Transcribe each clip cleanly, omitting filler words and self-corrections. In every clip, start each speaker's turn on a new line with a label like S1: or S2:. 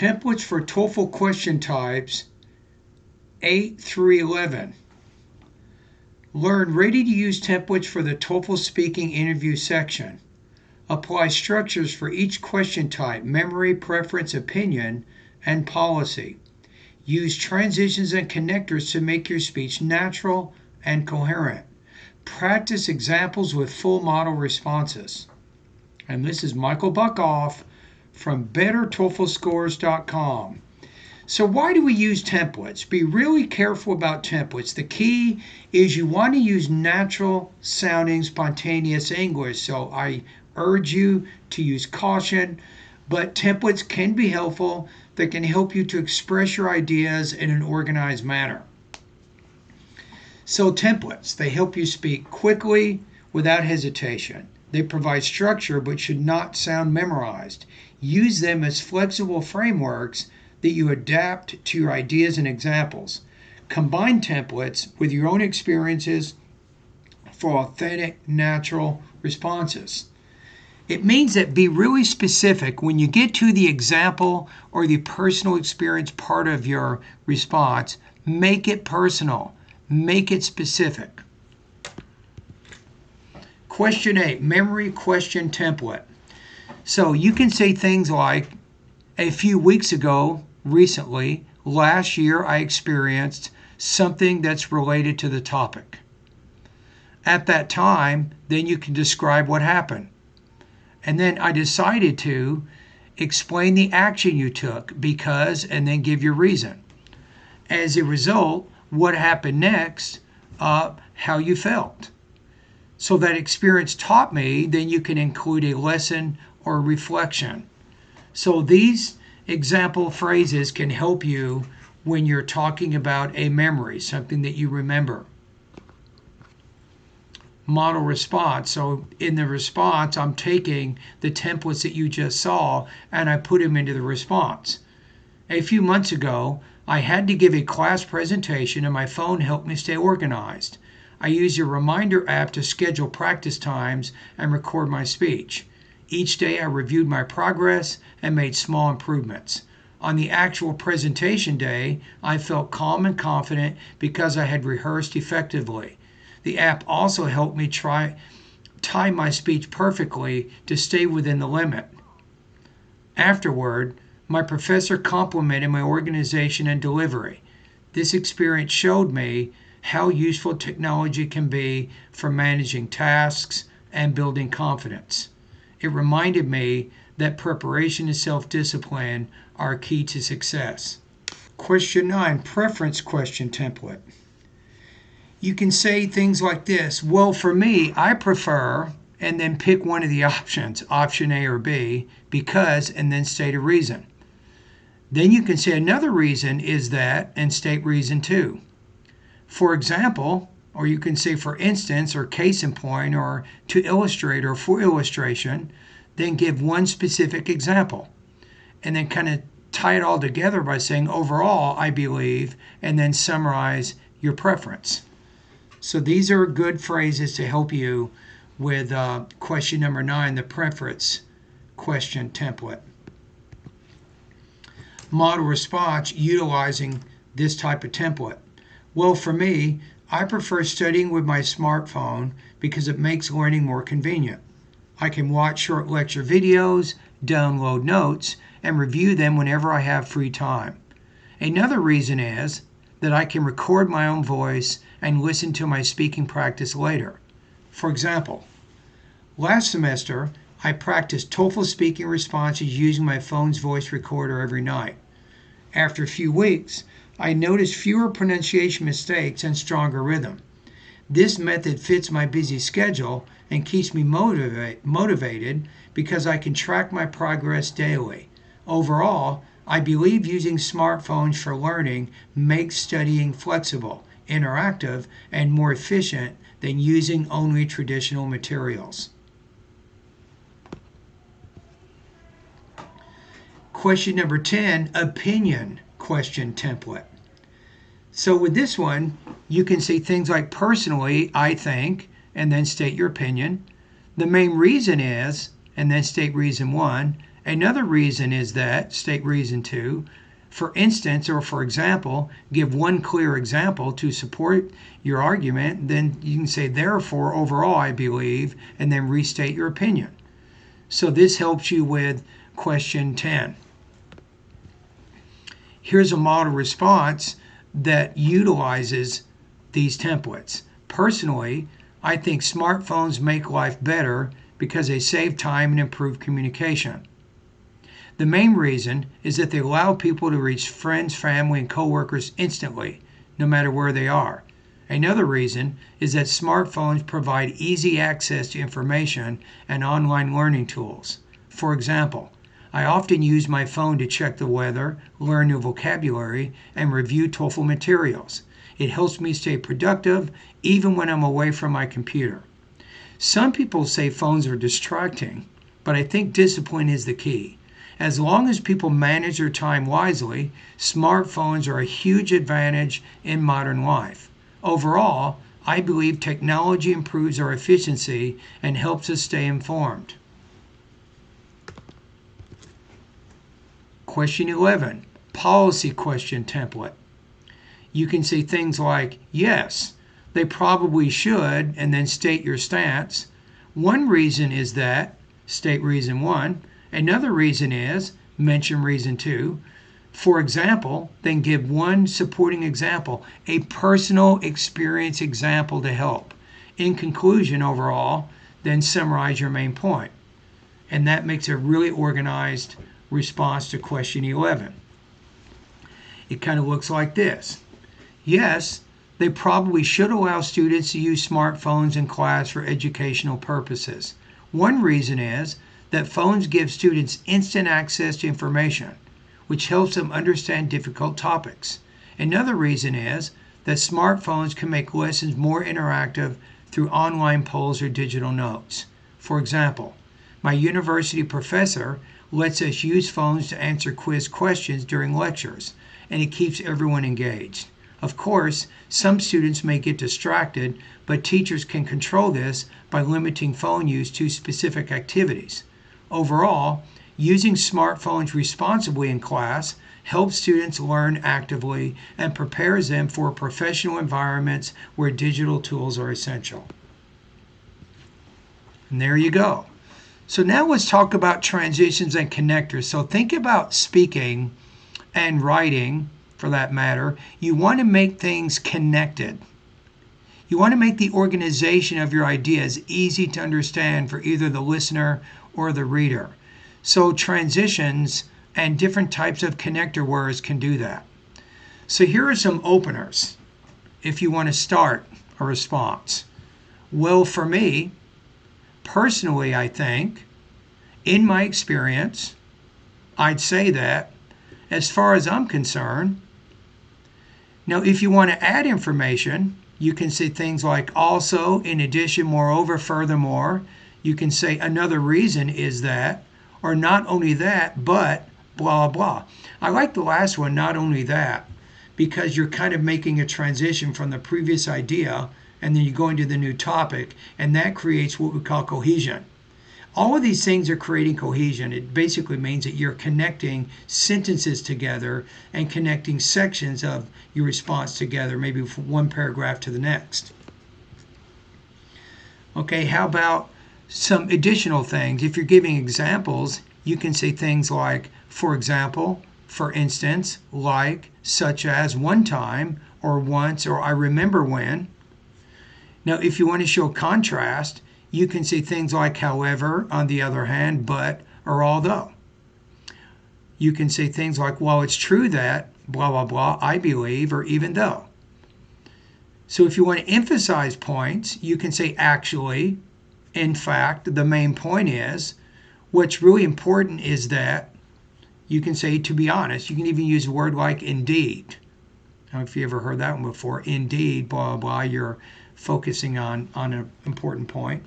S1: Templates for TOEFL question types 8 through 11. Learn ready-to-use templates for the TOEFL speaking interview section. Apply structures for each question type: memory, preference, opinion, and policy. Use transitions and connectors to make your speech natural and coherent. Practice examples with full model responses. And this is Michael Buckoff from BetterTOEFLScores.com. So why do we use templates? Be really careful about templates. The key is you want to use natural sounding, spontaneous English. So I urge you to use caution, but templates can be helpful. They can help you to express your ideas in an organized manner. So templates, they help you speak quickly without hesitation. They provide structure but should not sound memorized. Use them as flexible frameworks that you adapt to your ideas and examples. Combine templates with your own experiences for authentic, natural responses. It means that be really specific when you get to the example or the personal experience part of your response. Make it personal. Make it specific. Question 8, memory question template. So you can say things like, a few weeks ago, recently, last year, I experienced something that's related to the topic. At that time, then you can describe what happened. And then I decided to explain the action you took because, and then give your reason. As a result, what happened next, how you felt. So that experience taught me, then you can include a lesson or reflection. So these example phrases can help you when you're talking about a memory, something that you remember. Model response. So in the response, I'm taking the templates that you just saw and I put them into the response. A few months ago, I had to give a class presentation and my phone helped me stay organized. I used a reminder app to schedule practice times and record my speech. Each day I reviewed my progress and made small improvements. On the actual presentation day, I felt calm and confident because I had rehearsed effectively. The app also helped me time my speech perfectly to stay within the limit. Afterward, my professor complimented my organization and delivery. This experience showed me how useful technology can be for managing tasks and building confidence. It reminded me that preparation and self-discipline are key to success. Question 9, preference question template. You can say things like this: well, for me, I prefer, and then pick one of the options, option A or B, because, and then state a reason. Then you can say another reason is that, and state reason too. For example, or you can say for instance, or case in point, or to illustrate, or for illustration, then give one specific example. And then kind of tie it all together by saying overall, I believe, and then summarize your preference. So these are good phrases to help you with question number 9, the preference question template. Model response utilizing this type of template. Well, for me, I prefer studying with my smartphone because it makes learning more convenient. I can watch short lecture videos, download notes, and review them whenever I have free time. Another reason is that I can record my own voice and listen to my speaking practice later. For example, last semester, I practiced TOEFL speaking responses using my phone's voice recorder every night. After a few weeks, I noticed fewer pronunciation mistakes and stronger rhythm. This method fits my busy schedule and keeps me motivated because I can track my progress daily. Overall, I believe using smartphones for learning makes studying flexible, interactive, and more efficient than using only traditional materials. Question number 10, opinion question template. So with this one, you can say things like personally, I think, and then state your opinion. The main reason is, and then state reason 1, Another reason is that, state reason 2, for instance or for example, give one clear example to support your argument, then you can say, therefore, overall, I believe, and then restate your opinion. So this helps you with question 10. Here's a model response that utilizes these templates. Personally, I think smartphones make life better because they save time and improve communication. The main reason is that they allow people to reach friends, family, and coworkers instantly, no matter where they are. Another reason is that smartphones provide easy access to information and online learning tools. For example, I often use my phone to check the weather, learn new vocabulary, and review TOEFL materials. It helps me stay productive even when I'm away from my computer. Some people say phones are distracting, but I think discipline is the key. As long as people manage their time wisely, smartphones are a huge advantage in modern life. Overall, I believe technology improves our efficiency and helps us stay informed. Question 11, policy question template. You can say things like, yes, they probably should, and then state your stance. One reason is that, state reason 1. Another reason is, mention reason 2. For example, then give one supporting example, a personal experience example to help. In conclusion, overall, then summarize your main point. And that makes a really organized response to question 11. It kind of looks like this. Yes, they probably should allow students to use smartphones in class for educational purposes. One reason is that phones give students instant access to information, which helps them understand difficult topics. Another reason is that smartphones can make lessons more interactive through online polls or digital notes. For example, my university professor lets us use phones to answer quiz questions during lectures, and it keeps everyone engaged. Of course, some students may get distracted, but teachers can control this by limiting phone use to specific activities. Overall, using smartphones responsibly in class helps students learn actively and prepares them for professional environments where digital tools are essential. And there you go. So now let's talk about transitions and connectors. So think about speaking and writing, for that matter. You want to make things connected. You want to make the organization of your ideas easy to understand for either the listener or the reader. So transitions and different types of connector words can do that. So here are some openers if you want to start a response. Well, for me, personally, I think, in my experience, I'd say that, as far as I'm concerned. Now, if you want to add information, you can say things like also, in addition, moreover, furthermore. You can say another reason is that, or not only that, but blah, blah. I like the last one, not only that, because you're kind of making a transition from the previous idea and then you go into the new topic, and that creates what we call cohesion. All of these things are creating cohesion. It basically means that you're connecting sentences together and connecting sections of your response together, maybe from one paragraph to the next. Okay, how about some additional things? If you're giving examples, you can say things like, for example, for instance, like, such as, one time, or once, or I remember when. Now, if you want to show contrast, you can say things like, however, on the other hand, but, or although. You can say things like, well, it's true that, blah, blah, blah, I believe, or even though. So if you want to emphasize points, you can say actually, in fact, the main point is, what's really important is that, you can say to be honest. You can even use a word like indeed. I don't know if you ever heard that one before. Indeed, blah, blah, you're focusing on an important point.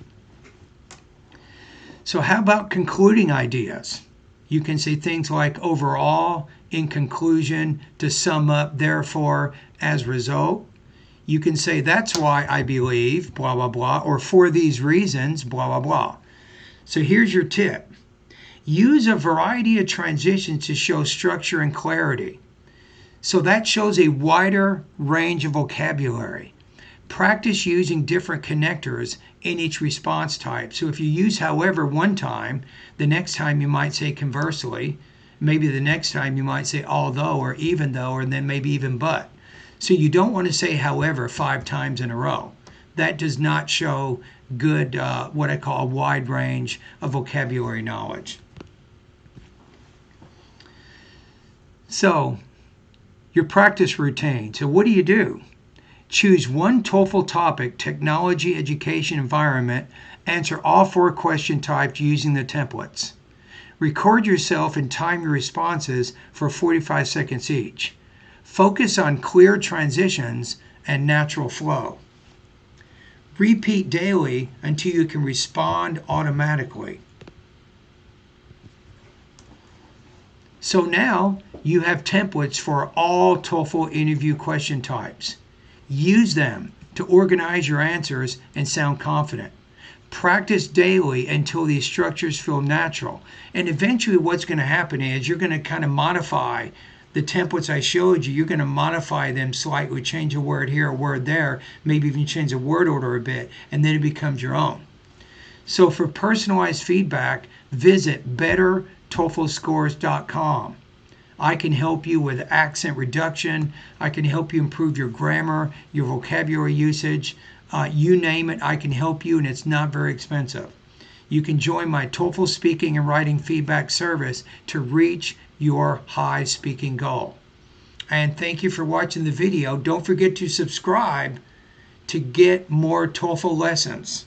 S1: So how about concluding ideas? You can say things like overall, in conclusion, to sum up, therefore, as result. You can say that's why I believe, blah, blah, blah, or for these reasons, blah, blah, blah. So here's your tip. Use a variety of transitions to show structure and clarity. So that shows a wider range of vocabulary. Practice using different connectors in each response type. So if you use however one time, the next time you might say conversely. Maybe the next time you might say although or even though, or then maybe even but. So you don't want to say however 5 times in a row. That does not show good, what I call a wide range of vocabulary knowledge. So your practice routine. So what do? Choose one TOEFL topic, technology, education, environment. Answer all 4 question types using the templates. Record yourself and time your responses for 45 seconds each. Focus on clear transitions and natural flow. Repeat daily until you can respond automatically. So now you have templates for all TOEFL interview question types. Use them to organize your answers and sound confident. Practice daily until these structures feel natural. And eventually what's going to happen is you're going to kind of modify the templates I showed you. You're going to modify them slightly, change a word here, a word there, maybe even change the word order a bit, and then it becomes your own. So for personalized feedback, visit bettertoeflscores.com. I can help you with accent reduction. I can help you improve your grammar, your vocabulary usage. You name it, I can help you, and it's not very expensive. You can join my TOEFL speaking and writing feedback service to reach your high speaking goal. And thank you for watching the video. Don't forget to subscribe to get more TOEFL lessons.